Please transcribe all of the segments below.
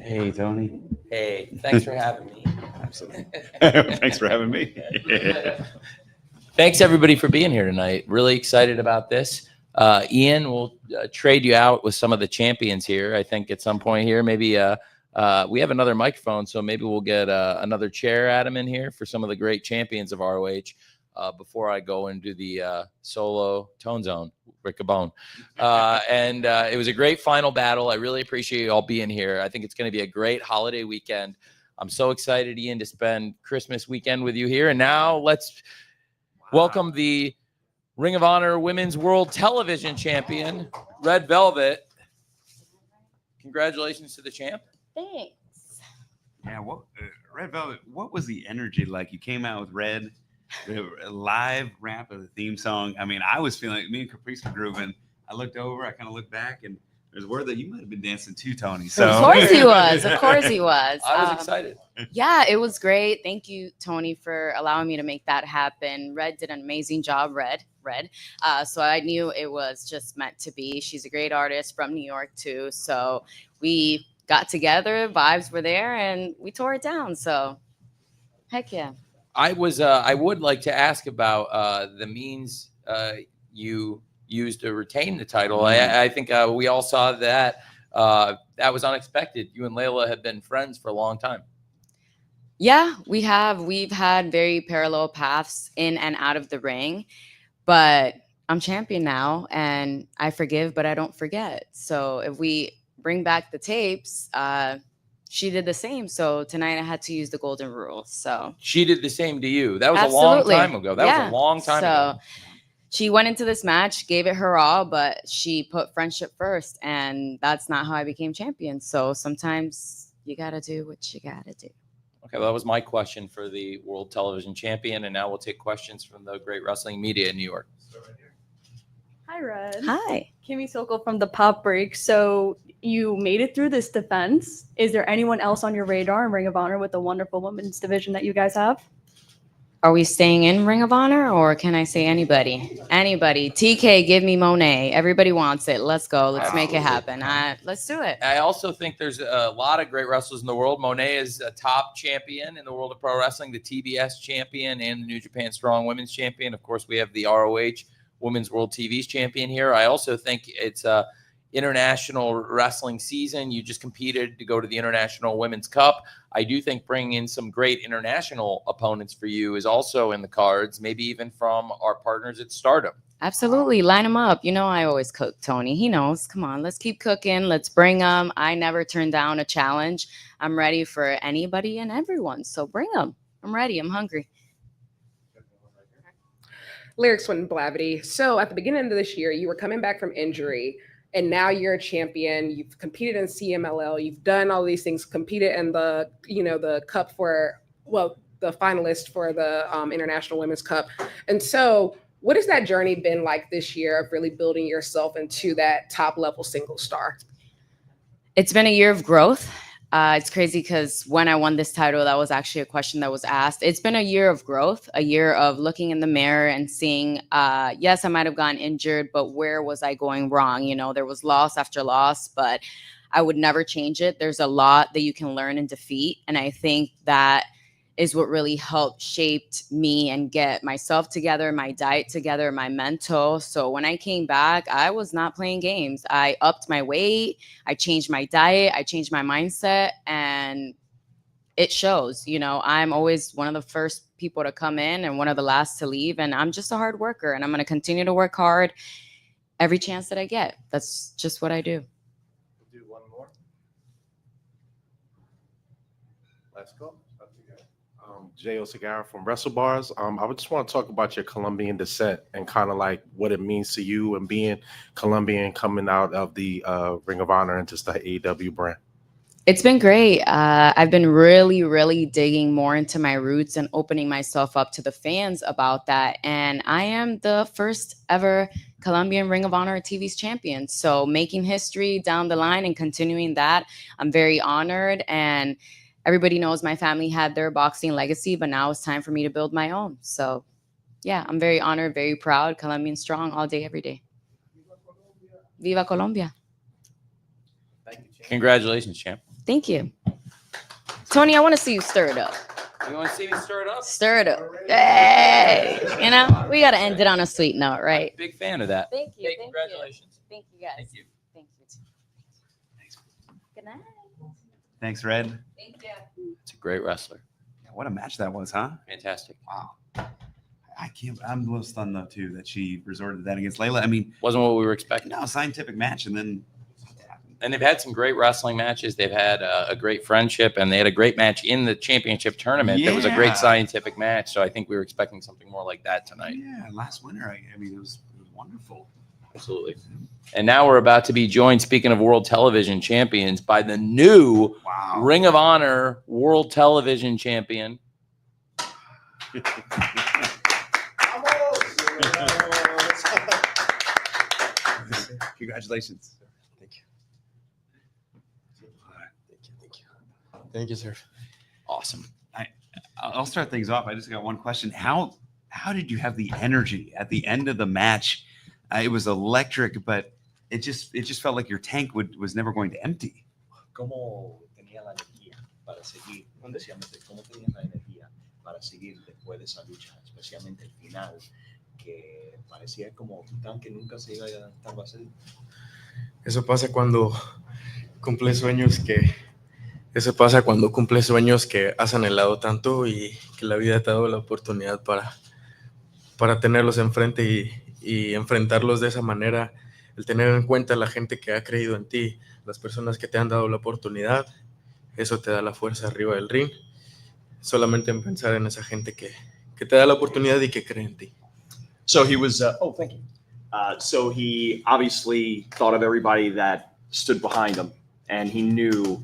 Hey, Tony. Hey, thanks for having me. Absolutely. Thanks for having me. Thanks, everybody, for being here tonight. Really excited about this. Ian, we'll trade you out with some of the champions here. I think at some point here, maybe we have another microphone, so maybe we'll get another chair, Adam, in here for some of the great champions of ROH before I go and do the solo Tone Zone, Rick Cabone. And it was a great final battle. I really appreciate you all being here. I think it's going to be a great holiday weekend. I'm so excited, Ian, to spend Christmas weekend with you here. And now let's welcome the Ring of Honor Women's World Television Champion, Red Velvet. Congratulations to the champ. Thanks. Yeah, Red Velvet, what was the energy like? You came out with Red, the live rap of the theme song. I mean, I was feeling like me and Caprice were grooving. I looked over, I kind of looked back, and there's word that you might have been dancing too, Tony. So Of course he was. Of course he was. I was excited. Yeah, it was great. Thank you, Tony, for allowing me to make that happen. Red did an amazing job, Red. So I knew it was just meant to be. She's a great artist from New York, too. So we got together, vibes were there, and we tore it down. So heck yeah. I would like to ask about the means you used to retain the title. I think we all saw that that was unexpected. You and Layla have been friends for a long time. Yeah, we have. We've had very parallel paths in and out of the ring, but I'm champion now, and I forgive, but I don't forget. So if we bring back the tapes, she did the same. So tonight I had to use the golden rule. So she did the same to you. That was Absolutely. A long time ago. That was a long time ago. She went into this match, gave it her all, but she put friendship first, and that's not how I became champion. So sometimes you got to do what you got to do. Okay, well, that was my question for the World Television Champion, and now we'll take questions from the great wrestling media in New York. Hi, Red. Hi. Kimmy Sokol from the Pop Break. So you made it through this defense. Is there anyone else on your radar in Ring of Honor with the wonderful women's division that you guys have? Are we staying in Ring of Honor, or can I say anybody? Anybody. TK, give me Monet. Everybody wants it. Let's go. Let's make it happen. Let's do it. I also think there's a lot of great wrestlers in the world. Monet is a top champion in the world of pro wrestling, the TBS champion and the New Japan Strong Women's champion. Of course, we have the ROH Women's World TV's champion here. I also think it's international wrestling season. You just competed to go to the International Women's Cup. I do think bringing in some great international opponents for you is also in the cards, maybe even from our partners at Stardom. Absolutely. Line them up. You know, I always cook, Tony. He knows. Come on, let's keep cooking. Let's bring them. I never turn down a challenge. I'm ready for anybody and everyone. So bring them. I'm ready. I'm hungry. Lyrics went Blavity. So at the beginning of this year, you were coming back from injury, and now you're a champion. You've competed in CMLL. You've done all these things, competed in the, the cup the finalist for the International Women's Cup. And so what has that journey been like this year of really building yourself into that top level single star? It's been a year of growth. It's crazy because when I won this title, that was actually a question that was asked. It's been a year of growth, a year of looking in the mirror and seeing, yes, I might have gotten injured, but where was I going wrong? There was loss after loss, but I would never change it. There's a lot that you can learn in defeat. And I think that is what really helped shaped me and get myself together, my diet together, my mental. So when I came back, I was not playing games. I upped my weight. I changed my diet. I changed my mindset, and it shows. I'm always one of the first people to come in and one of the last to leave. And I'm just a hard worker, and I'm going to continue to work hard every chance that I get. That's just what I do. We'll do one more. Let's go. J.O. Segarra from Wrestle Bars. I would just want to talk about your Colombian descent and kind of like what it means to you and being Colombian coming out of the Ring of Honor into the AEW brand. It's been great. I've been really, really digging more into my roots and opening myself up to the fans about that. And I am the first ever Colombian Ring of Honor TV's champion. So making history down the line and continuing that, I'm very honored. And everybody knows my family had their boxing legacy, but now it's time for me to build my own. So, yeah, I'm very honored, very proud. Colombian strong all day, every day. Viva Colombia. Congratulations, champ. Thank you. Tony, I want to see you stir it up. You want to see me stir it up? Stir it up. Hey, you know, we got to end it on a sweet note, right? Big fan of that. Thank you. Hey, Thank congratulations. you. Thank you, guys. Thank you. Thank you. Good night. Thanks, Red. Thank you. It's a great wrestler. Yeah, what a match that was, huh? Fantastic. Wow. I'm a little stunned though too that she resorted to that against Layla. I mean, Wasn't what we were expecting. no, scientific match, and then And they've had some great wrestling matches. They've had a great friendship, and they had a great match in the championship tournament. That was a Yeah. great scientific match. So I think we were expecting something more like that tonight. yeah, last winter. I mean, it was wonderful. Absolutely. And now we're about to be joined, speaking of world television champions, by the new Wow. Ring of Honor world television champion. Congratulations. Thank you. Thank you, sir. Awesome. I'll start things off. I just got one question. How did you have the energy at the end of the match? It was electric, but it just felt like your tank was never going to empty. ¿Cómo tenía la energía para seguir? Especialmente, ¿cómo tenías la energía para seguir después de esa lucha? Especialmente el final, que parecía como tu tanque nunca se iba a estar vacío. Eso pasa cuando cumples sueños que has anhelado tanto y que la vida te ha dado la oportunidad para tenerlos enfrente y enfrentarlos de esa manera. El tener en cuenta a la gente que ha creído en ti, las personas que te han dado la oportunidad, eso te da la fuerza arriba del ring. Solamente en pensar en esa gente que te da la oportunidad y que cree en ti. So he was, thank you. So he obviously thought of everybody that stood behind him, and he knew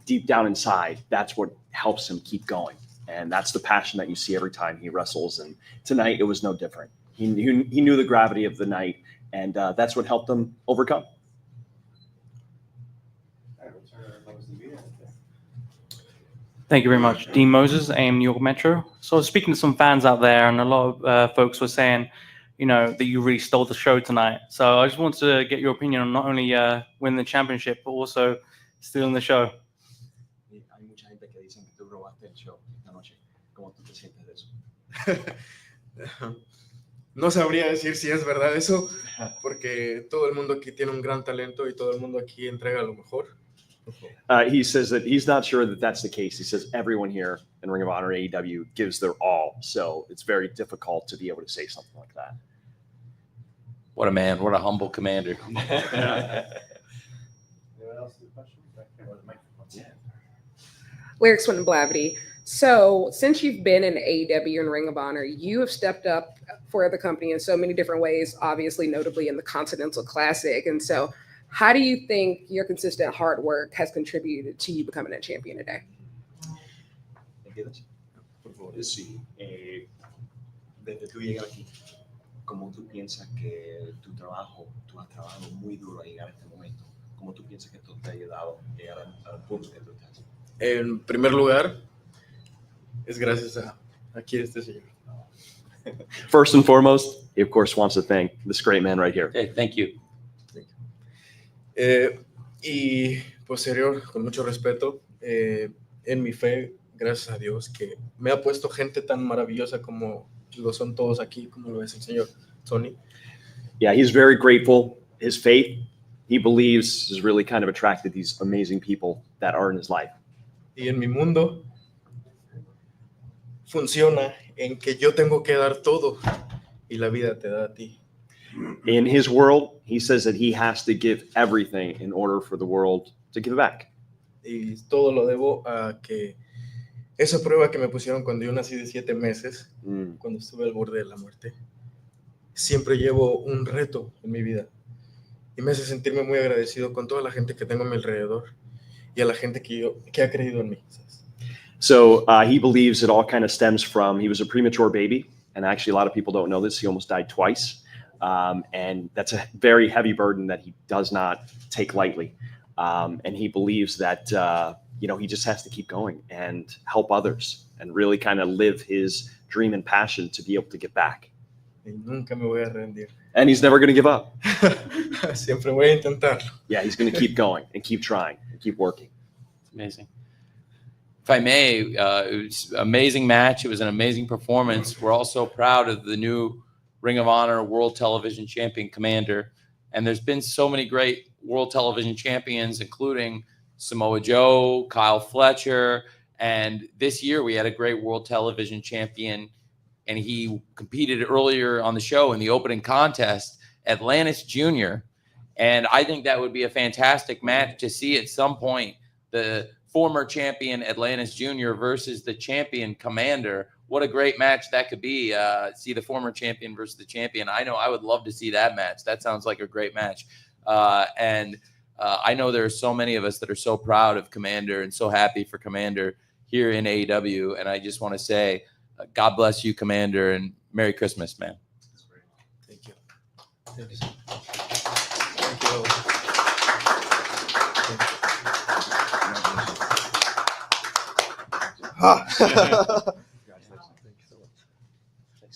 deep down inside, that's what helps him keep going. And that's the passion that you see every time he wrestles. And tonight it was no different. He knew the gravity of the night, and that's what helped him overcome. Thank you very much. Dean Moses, AM New York Metro. So I was speaking to some fans out there, and a lot of folks were saying, you know, that you really stole the show tonight. So I just wanted to get your opinion on not only winning the championship, but also stealing the show. Hay mucha gente que dicen que tú robaste el show esta noche. ¿Cómo tú te sientes de eso? No sabría decir si es verdad eso, porque todo el mundo aquí tiene un gran talento y todo el mundo aquí entrega lo mejor. He says that he's not sure that that's the case. He says everyone here in Ring of Honor AEW gives their all. So it's very difficult to be able to say something like that. What a man. What a humble commander. Lyrics Swin Blavity. So since you've been in AEW and Ring of Honor, you have stepped up for the company in so many different ways, obviously, notably in the Continental Classic. And so how do you think your consistent hard work has contributed to you becoming a champion today? ¿Entiendes? Por favor. Sí. Desde tú llegar aquí, ¿cómo tú piensas que tú has trabajado muy duro a llegar a este momento? ¿Cómo tú piensas que esto te ha ayudado a llegar al punto que tú estás? En primer lugar, es gracias a aquí este señor. First and foremost, he of course wants to thank this great man right here. Hey, thank you. Y posterior, con mucho respeto, en mi fe, gracias a Dios, que me ha puesto gente tan maravillosa como lo son todos aquí, como lo es el señor Tony. Yeah, he's very grateful. His faith, he believes, has really kind of attracted these amazing people that are in his life. Y en mi mundo funciona en que yo tengo que dar todo y la vida te da a ti. In his world, he says that he has to give everything in order for the world to give back. Y todo lo debo a que esa prueba que me pusieron cuando yo nací de 7 meses, cuando estuve al borde de la muerte, siempre llevo un reto en mi vida. Y me hace sentirme muy agradecido con toda la gente que tengo a mi alrededor y a la gente que ha creído en mí. So he believes it all kind of stems from, he was a premature baby. And actually, a lot of people don't know this. He almost died twice. And that's a very heavy burden that he does not take lightly. And he believes that, he just has to keep going and help others and really kind of live his dream and passion to be able to get back. Y nunca me voy a rendir. And he's never going to give up. Siempre voy a intentarlo. Yeah, he's going to keep going and keep trying and keep working. It's amazing. if I may, it was an amazing match. It was an amazing performance. We're also proud of the new Ring of Honor World Television Champion Commander. And there's been so many great World Television Champions, including Samoa Joe, Kyle Fletcher. And this year we had a great World Television Champion, and he competed earlier on the show in the opening contest, Atlantis Jr. And I think that would be a fantastic match to see at some point, the former champion Atlantis Jr. versus the champion Commander. What a great match that could be. See the former champion versus the champion. I know I would love to see that match. That sounds like a great match. And I know there are so many of us that are so proud of Commander and so happy for Commander here in AEW. And I just want to say, God bless you, Commander, and Merry Christmas, man. Thank you. Thank you.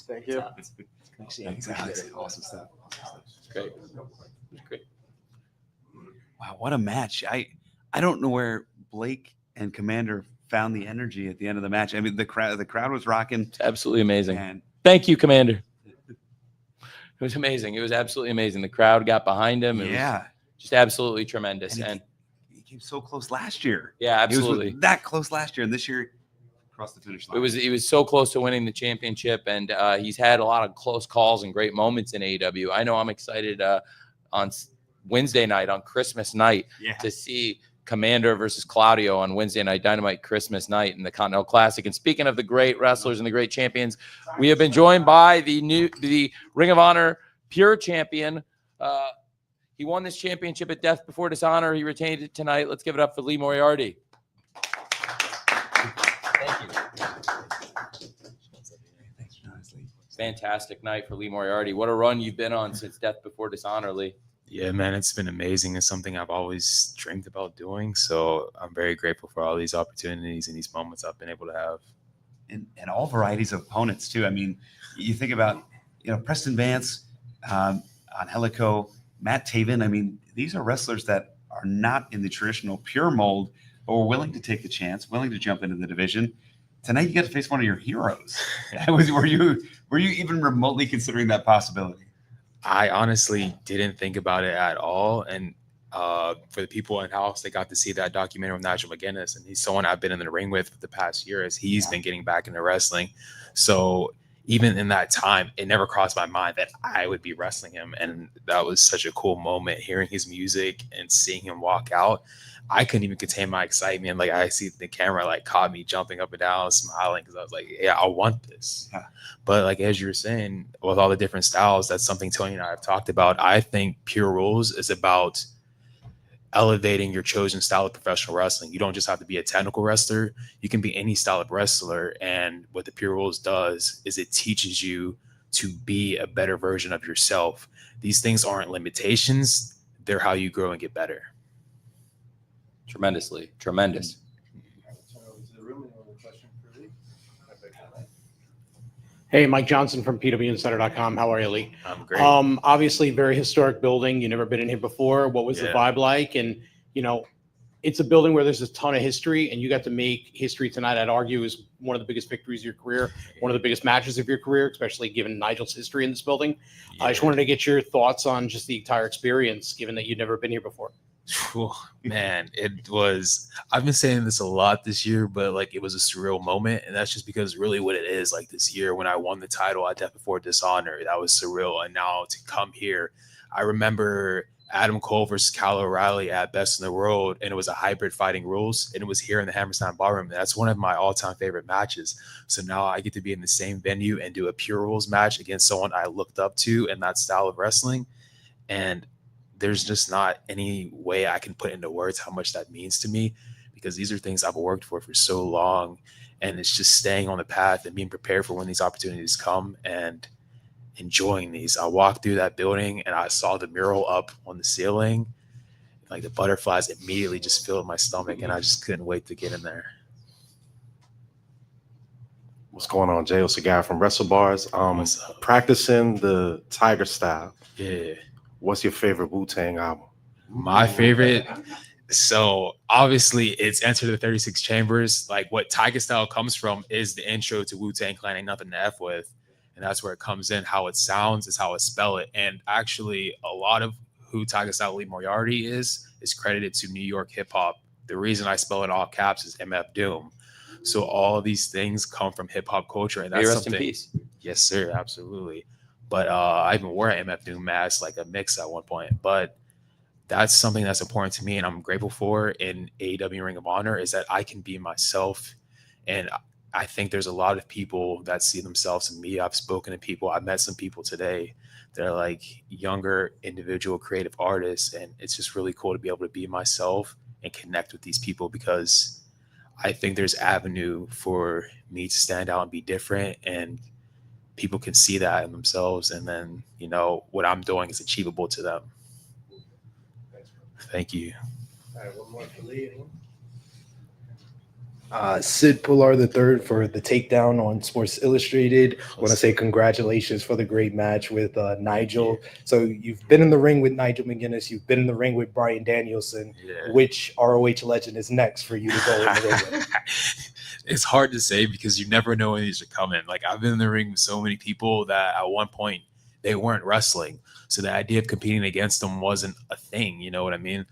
Thank you. Thank you. Thanks, Alex. Awesome stuff. Great. Great. Wow, what a match. I don't know where Blake and Commander found the energy at the end of the match. I mean, the crowd was rocking. It's absolutely amazing. And Thank you, Commander. It was amazing. It was absolutely amazing. The crowd got behind him. It yeah, was just absolutely tremendous. And And he came so close last year. yeah, He was absolutely. that close last year, and this year across the finish line. He was so close to winning the championship, and he's had a lot of close calls and great moments in AEW. I know I'm excited on Wednesday night, on Christmas night, Yeah. to see Commander versus Claudio on Wednesday night Dynamite Christmas night in the Continental Classic. And speaking of the great wrestlers and the great champions, we have been joined by the Ring of Honor Pure Champion. He won this championship at Death Before Dishonor. He retained it tonight. Let's give it up for Lee Moriarty. Thank you. Fantastic night for Lee Moriarty. What a run you've been on since Death Before Dishonor, Lee. Yeah, man, it's been amazing. It's something I've always dreamed about doing. So I'm very grateful for all these opportunities and these moments I've been able to have. And all varieties of opponents too. I mean, you think about, Preston Vance, Angelico, Matt Taven. I mean, these are wrestlers that are not in the traditional pure mold, but were willing to take the chance, willing to jump into the division. Tonight, you got to face one of your heroes. Were you even remotely considering that possibility? I honestly didn't think about it at all. And for the people in house, they got to see that documentary with Nigel McGuinness, and he's someone I've been in the ring with for the past year as he's been getting back into wrestling. So even in that time, it never crossed my mind that I would be wrestling him. And that was such a cool moment, hearing his music and seeing him walk out. I couldn't even contain my excitement. Like, I see the camera caught me jumping up and down, smiling, because I was like, yeah, I want this. Yeah. But as you were saying, with all the different styles, that's something Tony and I have talked about. I think Pure Rules is about elevating your chosen style of professional wrestling. You don't just have to be a technical wrestler. You can be any style of wrestler. And what the Pure Rules does is it teaches you to be a better version of yourself. These things aren't limitations. They're how you grow and get better. Tremendously. Tremendous. Hey, Mike Johnson from PWInsider.com. How are you, Lee? I'm great. Obviously, very historic building. You've never been in here before. What was the vibe like? And, it's a building where there's a ton of history, and you got to make history tonight. I'd argue is one of the biggest victories of your career, one of the biggest matches of your career, especially given Nigel's history in this building. I just wanted to get your thoughts on just the entire experience, given that you'd never been here before. Man, I've been saying this a lot this year, but it was a surreal moment. And that's just because really what it is. This year when I won the title at Death Before Dishonor, that was surreal. And now to come here, I remember Adam Cole versus Kyle O'Reilly at Best in the World, and it was a hybrid fighting rules, and it was here in the Hammerstein Ballroom. That's one of my all-time favorite matches. So now I get to be in the same venue and do a Pure Rules match against someone I looked up to in that style of wrestling. And there's just not any way I can put into words how much that means to me, because these are things I've worked for so long, and it's just staying on the path and being prepared for when these opportunities come and enjoying these. I walked through that building and I saw the mural up on the ceiling. The butterflies immediately just filled my stomach, and I just couldn't wait to get in there. What's going on? J.O. Cigar from Wrestle Bars. Practicing the Tiger style. Yeah. What's your favorite Wu-Tang album? My favorite, So obviously it's Enter the 36 Chambers. Like what Tiger Style comes from is the intro to Wu-Tang Clan, Ain't Nothing to F With. And that's where it comes in. How it sounds is how I spell it. And actually a lot of who Tiger Style Lee Moriarty is credited to New York hip hop. The reason I spell it all caps is MF Doom. So all of these things come from hip hop culture. And that's Rest something. in peace. Yes, sir. Absolutely. But I even wore an MF Doom mask, like a mix at one point. But that's something that's important to me and I'm grateful for in AEW Ring of Honor is that I can be myself. And I think there's a lot of people that see themselves in me. I've spoken to people. I've met some people today that are like younger individual creative artists. And it's just really cool to be able to be myself and connect with these people because I think there's avenue for me to stand out and be different. And people can see that in themselves. And then, you know, what I'm doing is achievable to them. Thank you. All right, one more for Lee. Sid Pular III for the takedown on Sports Illustrated. I want to say congratulations for the great match with Nigel. So you've been in the ring with Nigel McGuinness. You've been in the ring with Bryan Danielson. Yeah. Which ROH legend is next for you to go in the ring with? It's hard to say because you never know when these are coming. Like I've been in the ring with so many people that at one point they weren't wrestling. So the idea of competing against them wasn't a thing. You know what I mean?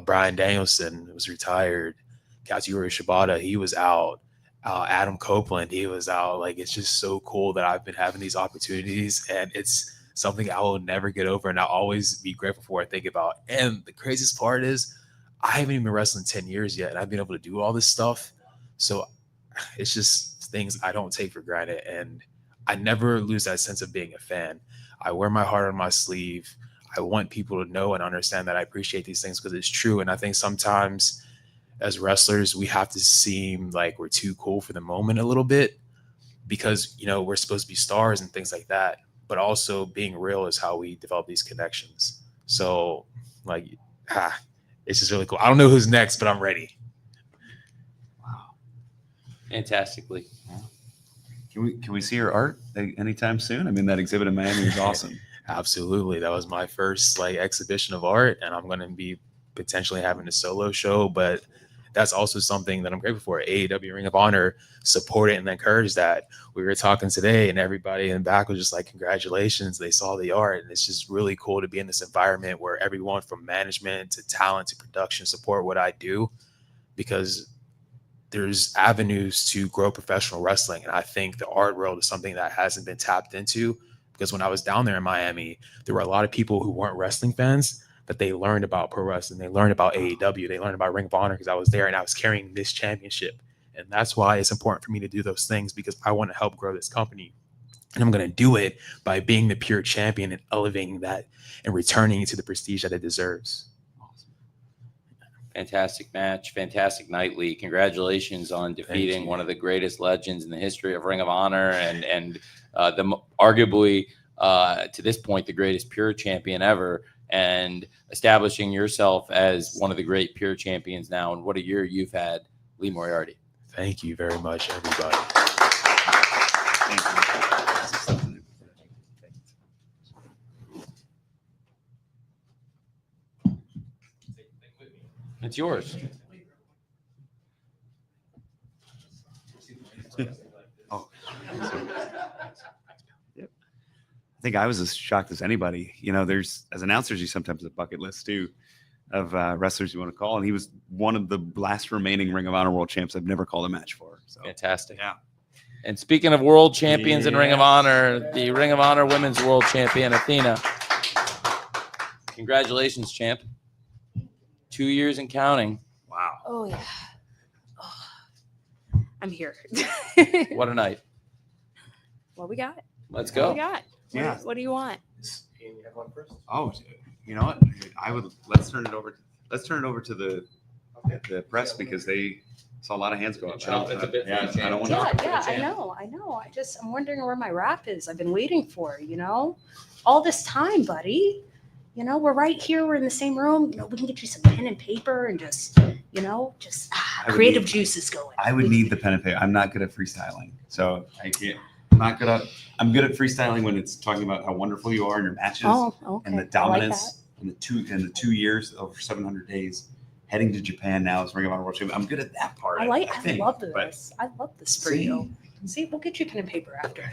Bryan Danielson was retired. Katsuyori Shibata, he was out. Adam Copeland, he was out. Like, it's just so cool that I've been having these opportunities and it's something I will never get over and I'll always be grateful for and think about. And the craziest part is I haven't even been wrestling 10 years yet and I've been able to do all this stuff. So it's just things I don't take for granted. And I never lose that sense of being a fan. I wear my heart on my sleeve. I want people to know and understand that I appreciate these things because it's true. And I think sometimes as wrestlers, we have to seem like we're too cool for the moment a little bit because, you know, we're supposed to be stars and things like that. But also being real is how we develop these connections. So like, it's just really cool. I don't know who's next, but I'm ready. Wow. Fantastically. Can we see your art anytime soon? I mean, that exhibit in Miami was awesome. Absolutely. That was my first like exhibition of art and I'm going to be potentially having a solo show, but that's also something that I'm grateful for. AEW Ring of Honor supported and encouraged that. We were talking today and everybody in the back was just like, congratulations. They saw the art. And it's just really cool to be in this environment where everyone from management to talent to production support what I do because there's avenues to grow professional wrestling. And I think the art world is something that hasn't been tapped into because when I was down there in Miami, there were a lot of people who weren't wrestling fans, but they learned about pro wrestling. They learned about AEW. They learned about Ring of Honor because I was there and I was carrying this championship. And that's why it's important for me to do those things because I want to help grow this company. And I'm going to do it by being the pure champion and elevating that and returning it to the prestige that it deserves. Fantastic match. Fantastic night, Lee. Congratulations on defeating one of the greatest legends in the history of Ring of Honor and the arguably to this point, the greatest pure champion ever. And establishing yourself as one of the great pure champions now. And what a year you've had, Lee Moriarty. Thank you very much, everybody. It's yours. Oh. Yep. I think I was as shocked as anybody. You know, there's as announcers, you sometimes have a bucket list too of wrestlers you want to call, and he was one of the last remaining Ring of Honor world champs I've never called a match for. So fantastic. Yeah. And speaking of world champions in Ring of Honor, the Ring of Honor Women's World Champion Athena. Congratulations, champ. 2 years and counting. Wow. Oh yeah. Oh, I'm here. What a night. What we got? Let's What go. we got? Yeah. What do you want? You have one first? Oh, you know what? I would let's turn it over to the press because they saw a lot of hands go up. It's a bit Yeah, I don't want Yeah, to. I know. I'm wondering where my rap is. I've been waiting for, all this time, buddy. We're right here. We're in the same room. We can get you some pen and paper and just creative juices going. I would need the pen and paper. I'm not good at freestyling, so I can't. I'm good at freestyling when it's talking about how wonderful you are in your matches Oh, okay. and the dominance in the 2 years over 700 days. heading to Japan now as Ring of Honor World Champion. I'm good at that part. I think, love but- this. I love this for you. See, we'll get you pen and paper after.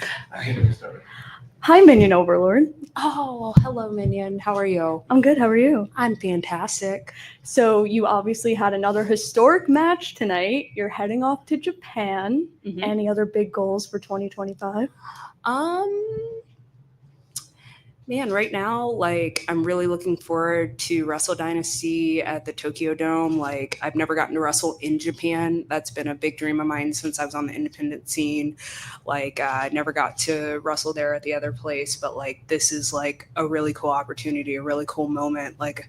Hi, Minion Overlord. Oh, hello, Minion. How are you? I'm good. How are you? I'm fantastic. So you obviously had another historic match tonight. You're heading off to Japan. Mhm. Any other big goals for 2025? Man, right now, like, I'm really looking forward to Wrestle Dynasty at the Tokyo Dome. Like, I've never gotten to wrestle in Japan. That's been a big dream of mine since I was on the independent scene. Like, I never got to wrestle there at the other place, but like, this is like a really cool opportunity, a really cool moment. Like,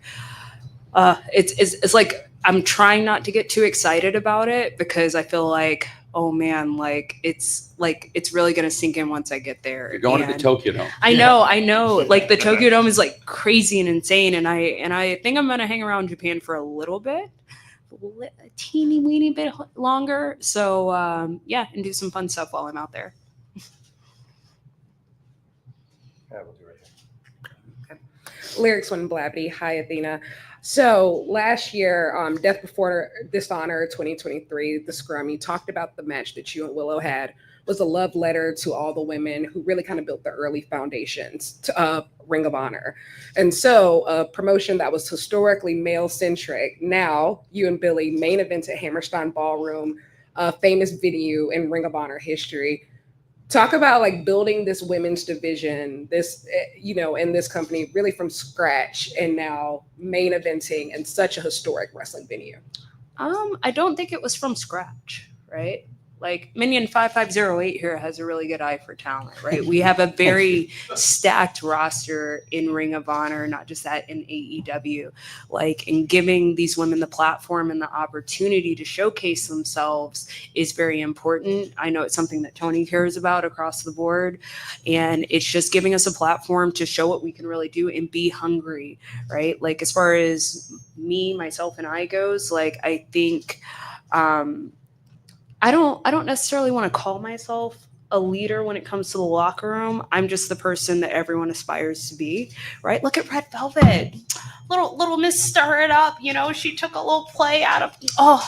it's like I'm trying not to get too excited about it because I feel like, oh man, like it's really gonna sink in once I get there. You're going to the And Tokyo Dome. I know. Like the Tokyo Dome is like crazy and insane, and I think I'm gonna hang around Japan for a little bit, a teeny weeny bit longer. So yeah, and do some fun stuff while I'm out there. Lyrics One Blavity. Hi, Athena. So last year, Death Before Dishonor 2023, the Scrum, you talked about the match that you and Willow had was a love letter to all the women who really kind of built the early foundations to Ring of Honor. And so a promotion that was historically male-centric, now you and Billy main event at Hammerstein Ballroom, a famous venue in Ring of Honor history. Talk about like building this women's division, this, you know, in this company really from scratch and now main eventing in such a historic wrestling venue. I don't think it was from scratch, right? Like Minion 5508 here has a really good eye for talent, right? We have a very stacked roster in Ring of Honor, not just that in AEW. Like, and giving these women the platform and the opportunity to showcase themselves is very important. I know it's something that Tony cares about across the board, and it's just giving us a platform to show what we can really do and be hungry, right? Like, as far as me, myself, and I goes, like, I think, I don't necessarily want to call myself a leader when it comes to the locker room. I'm just the person that everyone aspires to be, right? Look at Red Velvet, little Miss Stir It Up. You know, she took a little play out of. Oh,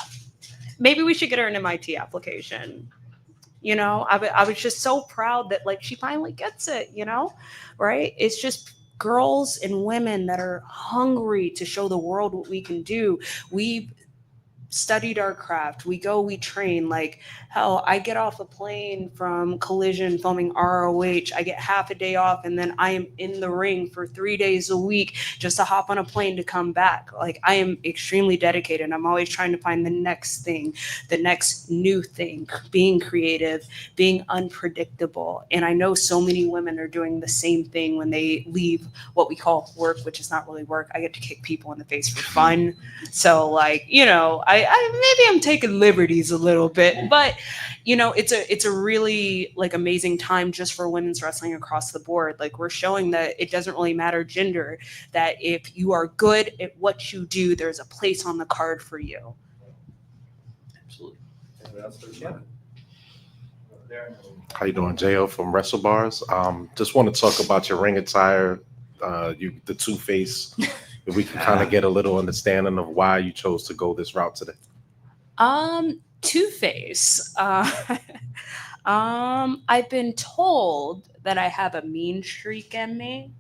maybe we should get her an MIT application. You know, I was just so proud that like she finally gets it. You know, right? It's just girls and women that are hungry to show the world what we can do. We've studied our craft. We go, we train. Like, hell, I get off a plane from Collision filming ROH. I get half a day off, and then I am in the ring for 3 days a week just to hop on a plane to come back. Like, I am extremely dedicated. I'm always trying to find the next thing, the next new thing, being creative, being unpredictable. And I know so many women are doing the same thing when they leave what we call work, which is not really work. I get to kick people in the face for fun. So, like, you know, I maybe I'm taking liberties a little bit, but you know, it's a really like amazing time just for women's wrestling across the board. Like, we're showing that it doesn't really matter gender, that if you are good at what you do, there's a place on the card for you. Absolutely. How you doing, Jo from Wrestle Bars? Just want to talk about your ring attire, the Two-Face. If we can kind of get a little understanding of why you chose to go this route today. Two-Face. I've been told that I have a mean streak in me.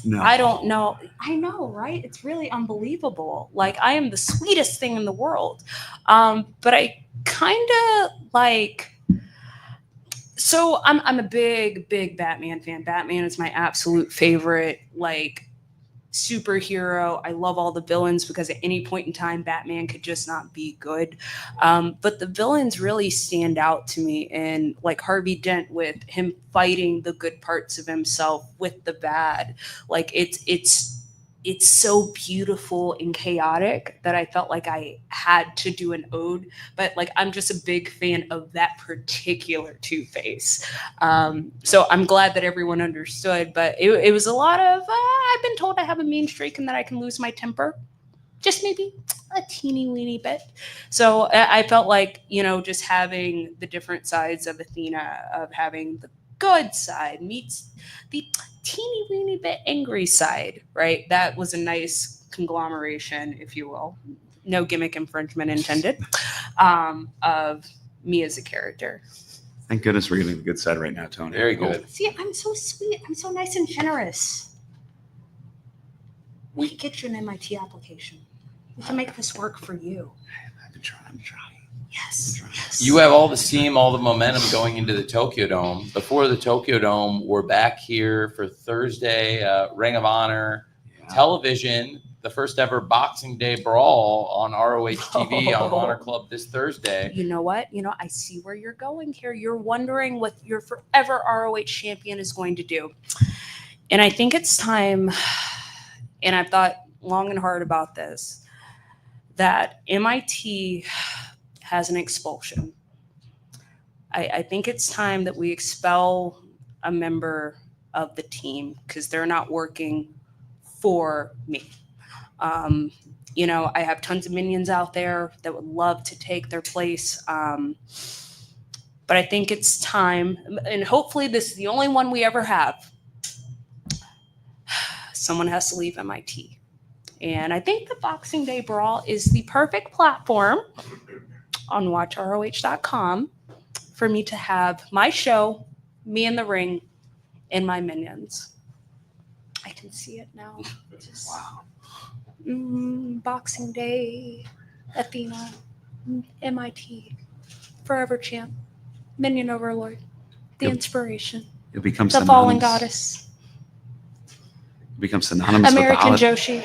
No. I don't know. I know, right? It's really unbelievable. Like, I am the sweetest thing in the world. But I kind of like. So I'm a big Batman fan. Batman is my absolute favorite, like, superhero. I love all the villains because at any point in time, Batman could just not be good. But the villains really stand out to me, and like Harvey Dent with him fighting the good parts of himself with the bad. Like, it's so beautiful and chaotic that I felt like I had to do an ode. But like, I'm just a big fan of that particular Two-Face. So I'm glad that everyone understood, but it was a lot of, I've been told I have a mean streak and that I can lose my temper. Just maybe a teeny weeny bit. So I felt like, you know, just having the different sides of Athena, of having the good side meets the teeny weeny bit angry side, right? That was a nice conglomeration, if you will. no gimmick infringement intended, of me as a character. Thank goodness we're getting the good side right now, Tony. Very good. See, I'm so sweet. I'm so nice and generous. We could get you an MIT application. We can make this work for you. I've been trying. Yes. Yes. You have all the steam, all the momentum going into the Tokyo Dome. Before the Tokyo Dome, we're back here for Thursday, Ring of Honor television, the first ever Boxing Day brawl on ROH TV on Honor Club this Thursday. You know what? I see where you're going here. You're wondering what your forever ROH champion is going to do. And I think it's time, and I've thought long and hard about this, that MIT has an expulsion. I think it's time that we expel a member of the team because they're not working for me. I have tons of minions out there that would love to take their place. But I think it's time, and hopefully this is the only one we ever have. Someone has to leave MIT. And I think the Boxing Day Brawl is the perfect platform on watchroh.com for me to have my show, me in the ring, and my minions. I can see it now. Wow. Boxing Day, Athena, MIT, Forever Champ, Minion Overlord, the Inspiration, It becomes the Fallen Goddess, It becomes synonymous American with the Joshi.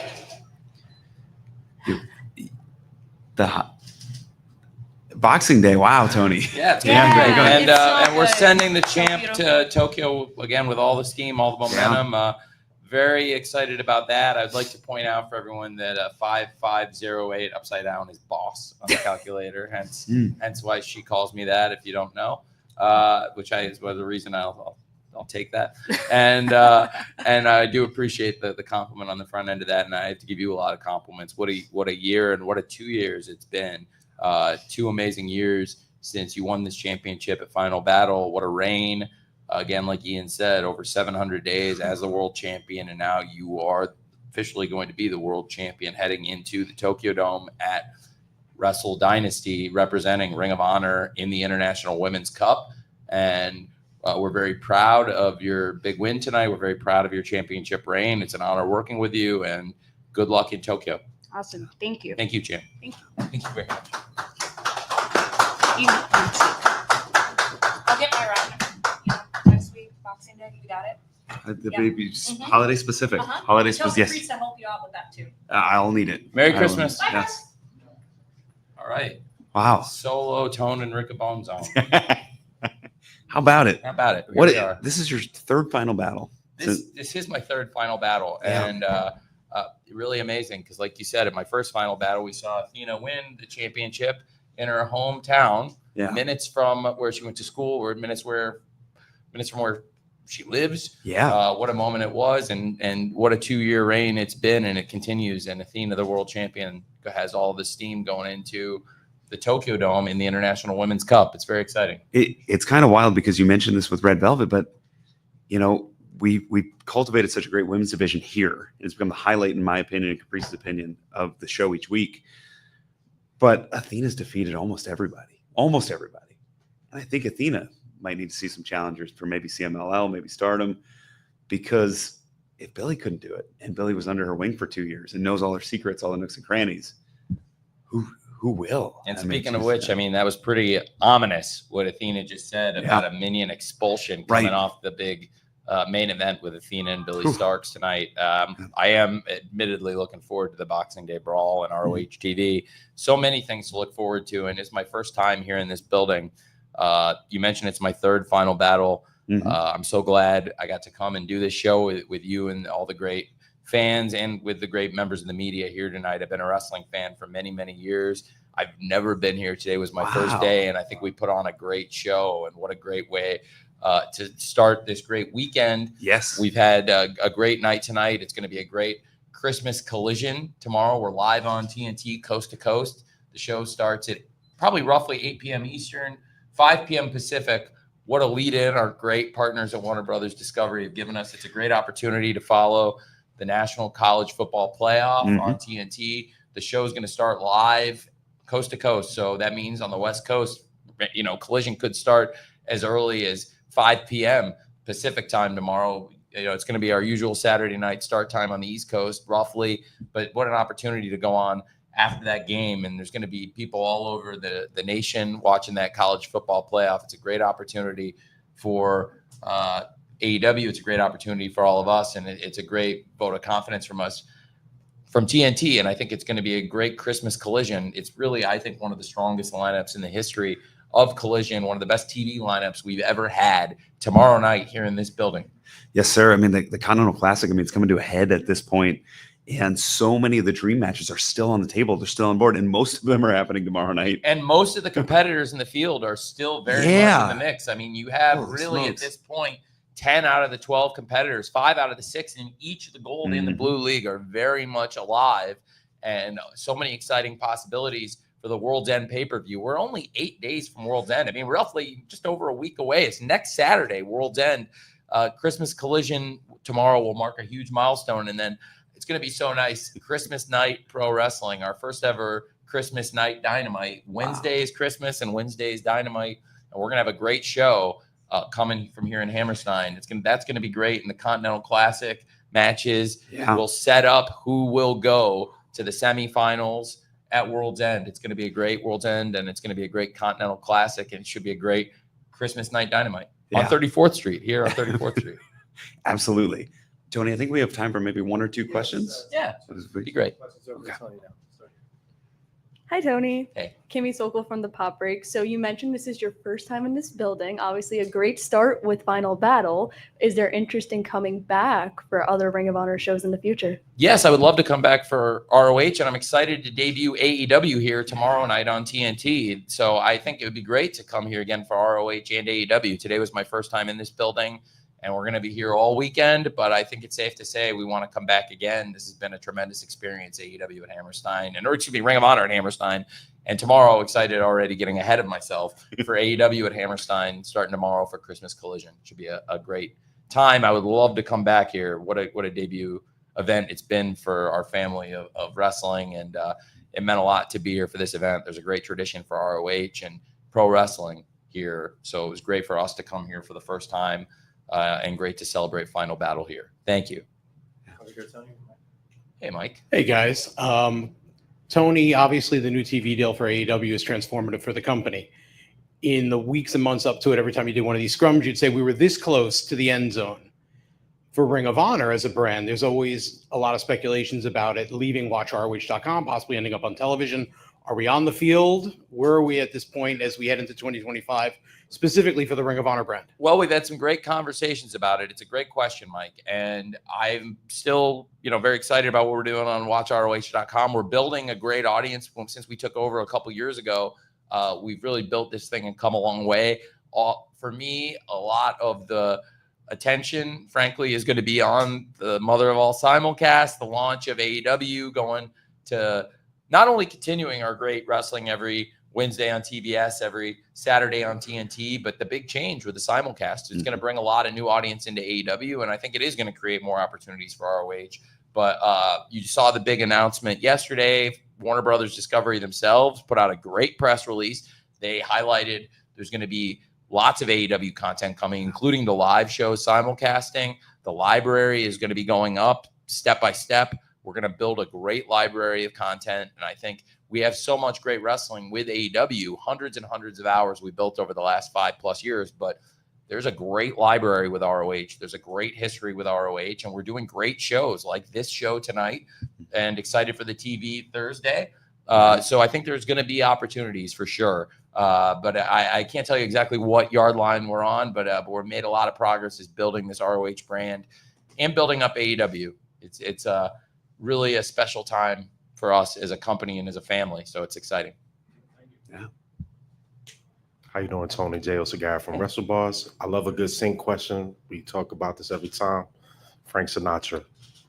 Boxing Day. Wow, Tony. Yeah, it's been great. And we're sending the champ to Tokyo again with all the steam, all the momentum. Very excited about that. I'd like to point out for everyone that 5508 upside down is boss on the calculator. Hence why she calls me that. If you don't know, which is the reason I'll take that. And I do appreciate the compliment on the front end of that. And I have to give you a lot of compliments. What a year and what a 2 years it's been. 2 amazing years since you won this championship at Final Battle. What a reign. Again, like Ian said, over 700 days as the world champion, and now you are officially going to be the world champion heading into the Tokyo Dome at Wrestle Dynasty, representing Ring of Honor in the International Women's Cup. And we're very proud of your big win tonight. We're very proud of your championship reign. It's an honor working with you, and good luck in Tokyo. Awesome. Thank you. Thank you, Jim. Thank you. Thank you very much. I'll get my round next week, Boxing Day. You got it? The baby's holiday specific. Holiday Tell specific. Patrice to help you out with that too. I'll need it. Merry Christmas. Bye, Yes. All right. Wow. Solo Tone and Riccabone Zone. How about it? How about it? Here What? we are. This is your third final battle. This is my third final battle, and really amazing because, like you said, at my first final battle, we saw Athena win the championship in her hometown. Yeah. Minutes from where she went to school, or minutes from where she lives. Yeah. What a moment it was, and what a 2-year reign it's been, and it continues. And Athena, the world champion, has all the steam going into the Tokyo Dome in the International Women's Cup. It's very exciting. It's kind of wild because you mentioned this with Red Velvet, but we cultivated such a great women's division here. It's become the highlight, in my opinion, and Caprice's opinion, of the show each week. But Athena's defeated almost everybody. And I think Athena might need to see some challengers for maybe CMLL, maybe Stardom, because if Billy couldn't do it, and Billy was under her wing for 2 years and knows all her secrets, all the nooks and crannies, who will? And speaking of which, that was pretty ominous what Athena just said about a minion expulsion coming off the big main event with Athena and Billy Starks tonight. I am admittedly looking forward to the Boxing Day Brawl and ROH TV. So many things to look forward to, and it's my first time here in this building. You mentioned it's my third final battle. I'm so glad I got to come and do this show with you and all the great fans and with the great members of the media here tonight. I've been a wrestling fan for many, many years. I've never been here. Today was my first day, and I think we put on a great show, and what a great way to start this great weekend. Yes. We've had a great night tonight. It's going to be a great Christmas Collision tomorrow. We're live on TNT coast to coast. The show starts at probably roughly 8 p.m. Eastern, 5 p.m. Pacific. What a lead in. Our great partners at Warner Brothers Discovery have given us. It's a great opportunity to follow the National College Football Playoff on TNT. The show is going to start live coast to coast. So that means on the West Coast, Collision could start as early as 5 p.m. Pacific time tomorrow. It's going to be our usual Saturday night start time on the East Coast, roughly. But what an opportunity to go on after that game. And there's going to be people all over the nation watching that college football playoff. It's a great opportunity for AEW. It's a great opportunity for all of us. And it's a great vote of confidence from us, from TNT. And I think it's going to be a great Christmas Collision. It's really, I think, one of the strongest lineups in the history of Collision, one of the best TV lineups we've ever had tomorrow night here in this building. Yes, sir. I mean, the Continental Classic, it's coming to a head at this point, and so many of the dream matches are still on the table. They're still on board, and most of them are happening tomorrow night. And most of the competitors in the field are still very much in the mix. I mean, you have really at this point 10 out of the 12 competitors, 5 out of the 6 in each of the gold and the blue league are very much alive, and so many exciting possibilities for the World's End pay-per-view. We're only 8 days from World's End. I mean, roughly just over a week away. It's next Saturday, World's End. Christmas Collision tomorrow will mark a huge milestone, and then it's going to be so nice. Christmas night pro wrestling, our first ever Christmas night Dynamite. Wednesday is Christmas and Wednesday is Dynamite, and we're going to have a great show coming from here in Hammerstein. That's going to be great. In the Continental Classic matches, we'll set up who will go to the semifinals at World's End. It's going to be a great World's End, and it's going to be a great Continental Classic, and it should be a great Christmas night Dynamite on 34th Street, here on 34th Street. Absolutely. Tony, I think we have time for maybe 1 or 2 questions. Yeah, that'd be great. Okay. Hi, Tony. Hey. Kimmy Sokol from the Pop Break. So you mentioned this is your first time in this building. Obviously, a great start with Final Battle. Is there interest in coming back for other Ring of Honor shows in the future? Yes, I would love to come back for ROH, and I'm excited to debut AEW here tomorrow night on TNT. So I think it would be great to come here again for ROH and AEW. Today was my first time in this building, and we're going to be here all weekend, but I think it's safe to say we want to come back again. This has been a tremendous experience, AEW at Hammerstein, Ring of Honor at Hammerstein. And tomorrow, excited already, getting ahead of myself for AEW at Hammerstein, starting tomorrow for Christmas Collision. Should be a great time. I would love to come back here. What a debut event it's been for our family of wrestling, and it meant a lot to be here for this event. There's a great tradition for ROH and pro wrestling here, so it was great for us to come here for the first time. And great to celebrate Final Battle here. Thank you. Hey, Mike. Hey, guys. Tony, obviously the new TV deal for AEW is transformative for the company. In the weeks and months up to it, every time you did one of these scrums, you'd say we were this close to the end zone. For Ring of Honor as a brand, there's always a lot of speculations about it leaving WatchROH.com, possibly ending up on television. Are we on the field? Where are we at this point as we head into 2025, specifically for the Ring of Honor brand? Well, we've had some great conversations about it. It's a great question, Mike. And I'm still, very excited about what we're doing on WatchROH.com. We're building a great audience. Since we took over a couple years ago, we've really built this thing and come a long way. For me, a lot of the attention, frankly, is going to be on the mother of all simulcasts, the launch of AEW, going to not only continuing our great wrestling every Wednesday on TBS, every Saturday on TNT, but the big change with the simulcast is going to bring a lot of new audience into AEW, and I think it is going to create more opportunities for ROH. But you saw the big announcement yesterday. Warner Brothers Discovery themselves put out a great press release. They highlighted there's going to be lots of AEW content coming, including the live show simulcasting. The library is going to be going up step by step. We're going to build a great library of content, and I think we have so much great wrestling with AEW, hundreds and hundreds of hours we built over the last 5+ years, but there's a great library with ROH. There's a great history with ROH, and we're doing great shows like this show tonight, and excited for the TV Thursday. So I think there's going to be opportunities for sure. But I can't tell you exactly what yard line we're on, but we've made a lot of progress is building this ROH brand and building up AEW. It's really a special time for us as a company and as a family. So it's exciting. Yeah. How you doing, Tony? J.O. Cigar from Wrestle Bars. I love a good sync question. We talk about this every time. Frank Sinatra.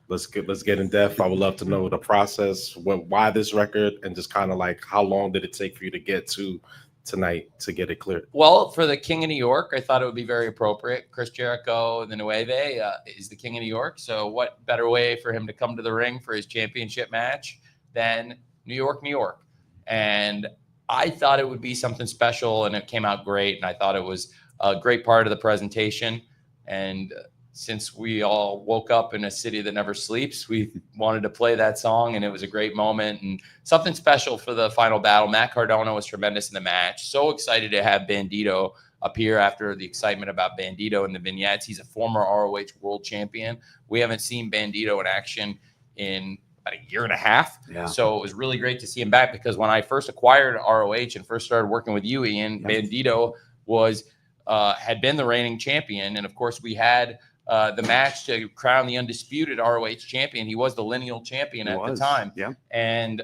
Let's get in depth. I would love to know the process, why this record, and just kind of like how long did it take for you to get to tonight to get it cleared? Well, for the King of New York, I thought it would be very appropriate. Chris Jericho, the Nueve, is the King of New York. So what better way for him to come to the ring for his championship match than New York, New York. And I thought it would be something special, and it came out great. And I thought it was a great part of the presentation. And since we all woke up in a city that never sleeps, we wanted to play that song, and it was a great moment and something special for the final battle. Matt Cardona was tremendous in the match. So excited to have Bandito up here after the excitement about Bandito and the vignettes. He's a former ROH world champion. We haven't seen Bandito in action in about a year and a half. Yeah. So it was really great to see him back, because when I first acquired ROH and first started working with you, Ian, Bandito was had been the reigning champion. And of course, we had the match to crown the undisputed ROH champion. He was the lineal champion at the time. Yeah. And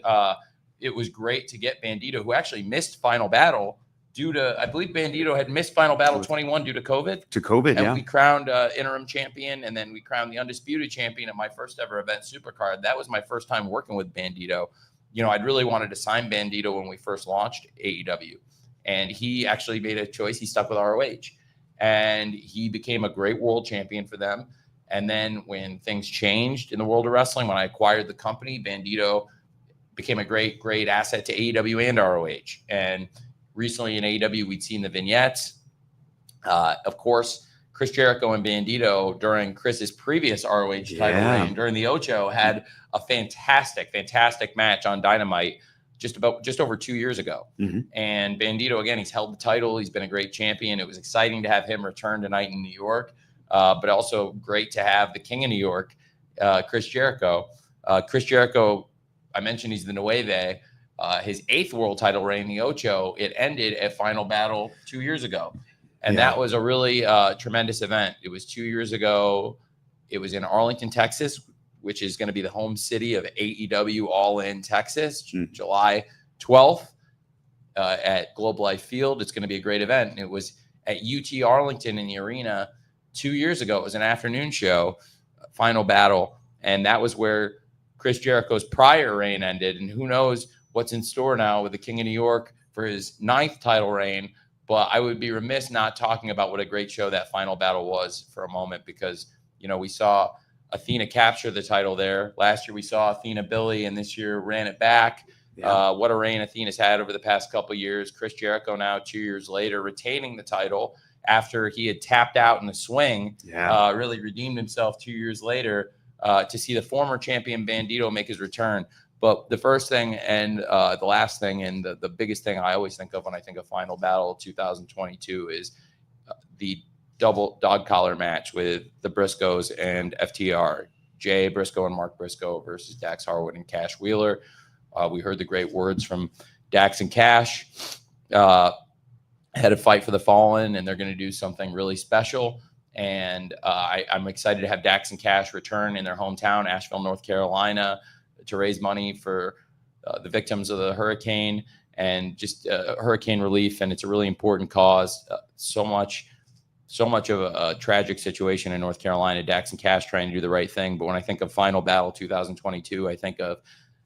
it was great to get Bandito, who actually missed Final Battle due to, I believe Bandito had missed Final Battle 21 due to COVID. To COVID, And we crowned interim champion, and then we crowned the undisputed champion at my first ever event, Supercard. That was my first time working with Bandito. You know, I'd really wanted to sign Bandito when we first launched AEW. And he actually made a choice. He stuck with ROH. And he became a great world champion for them. And then when things changed in the world of wrestling, when I acquired the company, Bandito became a great, great asset to AEW and ROH. And recently in AEW, we'd seen the vignettes. Of course, Chris Jericho and Bandito, during Chris's previous ROH title reign, during the Ocho, had a fantastic, fantastic match on Dynamite just over 2 years ago. And Bandito, again, he's held the title. He's been a great champion. It was exciting to have him return tonight in New York, but also great to have the King of New York, Chris Jericho. Chris Jericho, I mentioned he's the Nueve. His 8th world title reign, the Ocho, it ended at Final Battle 2 years ago. And that was a really tremendous event. It was 2 years ago. It was in Arlington, Texas, which is going to be the home city of AEW All In Texas, July 12th at Globe Life Field. It's going to be a great event. And it was at UT Arlington in the arena 2 years ago. It was an afternoon show, Final Battle. And that was where Chris Jericho's prior reign ended. And who knows what's in store now with the King of New York for his 9th title reign. But I would be remiss not talking about what a great show that Final Battle was for a moment, because, you know, we saw Athena capture the title there. Last year we saw Athena Billy, and this year ran it back. What a reign Athena's had over the past couple of years. Chris Jericho now 2 years later retaining the title after he had tapped out in the swing, really redeemed himself 2 years later to see the former champion Bandito make his return. But the first thing and the last thing and the biggest thing I always think of when I think of Final Battle 2022 is the double dog collar match with the Briscoes and FTR. Jay Briscoe and Mark Briscoe versus Dax Harwood and Cash Wheeler. We heard the great words from Dax and Cash. Had a fight for the fallen, and they're going to do something really special. And I'm excited to have Dax and Cash return in their hometown, Asheville, North Carolina, to raise money for the victims of the hurricane and just hurricane relief. And it's a really important cause. So much of a tragic situation in North Carolina. Dax and Cash trying to do the right thing. But when I think of Final Battle 2022, I think of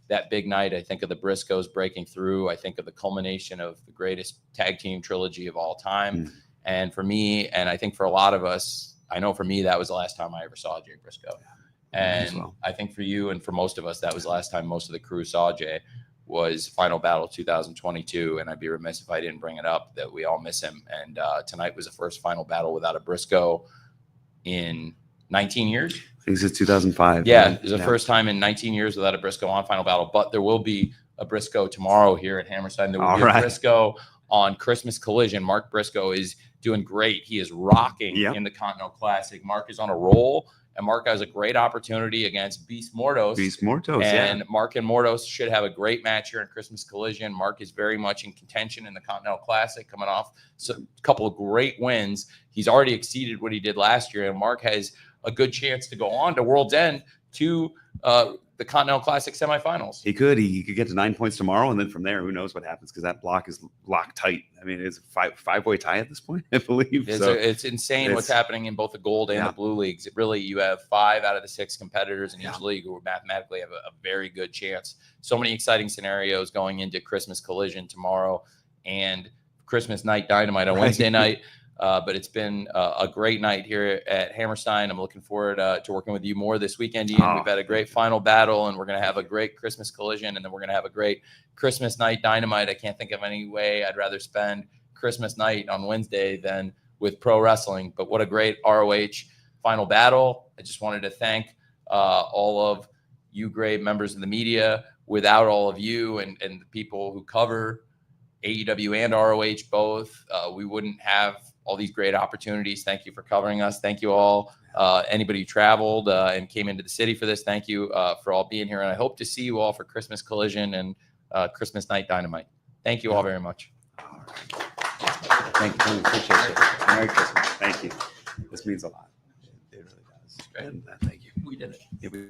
that big night. I think of the Briscoes breaking through. I think of the culmination of the greatest tag team trilogy of all time. And for me, and I think for a lot of us, I know for me, that was the last time I ever saw Jay Briscoe. And I think for you and for most of us, that was the last time most of the crew saw Jay, was Final Battle 2022. And I'd be remiss if I didn't bring it up that we all miss him. And tonight was the first Final Battle without a Briscoe in 19 years. I think it's 2005. Yeah, it was the first time in 19 years without a Briscoe on Final Battle. But there will be a Briscoe tomorrow here at Hammerstein. There will be a Briscoe on Christmas Collision. Mark Briscoe is doing great. He is rocking in the Continental Classic. Mark is on a roll. And Mark has a great opportunity against Beast Mortos. And Mark and Mortos should have a great match here in Christmas Collision. Mark is very much in contention in the Continental Classic, coming off a couple of great wins. He's already exceeded what he did last year. And Mark has a good chance to go on to World's End to the Continental Classic semifinals. He could get to 9 points tomorrow, and then from there, who knows what happens, because that block is locked tight. I mean, it's a five-way tie at this point, I believe. It's insane what's happening in both the gold and the blue leagues. You have 5 out of the 6 competitors in each league who mathematically have a very good chance. So many exciting scenarios going into Christmas Collision tomorrow and Christmas night Dynamite on Wednesday night. But it's been a great night here at Hammerstein. I'm looking forward to working with you more this weekend, Ian. We've had a great final battle, and we're going to have a great Christmas collision, and then we're going to have a great Christmas night Dynamite. I can't think of any way I'd rather spend Christmas night on Wednesday than with pro wrestling. But what a great ROH final battle. I just wanted to thank all of you great members of the media. Without all of you and the people who cover AEW and ROH both, we wouldn't have all these great opportunities. Thank you for covering us. Thank you all. Anybody who traveled and came into the city for this, thank you for all being here. And I hope to see you all for Christmas Collision and Christmas Night Dynamite. Thank you all very much. Thank you. Appreciate it. Merry Christmas. Thank you. This means a lot. It really does. Great. And, thank you. We did it. Yeah, we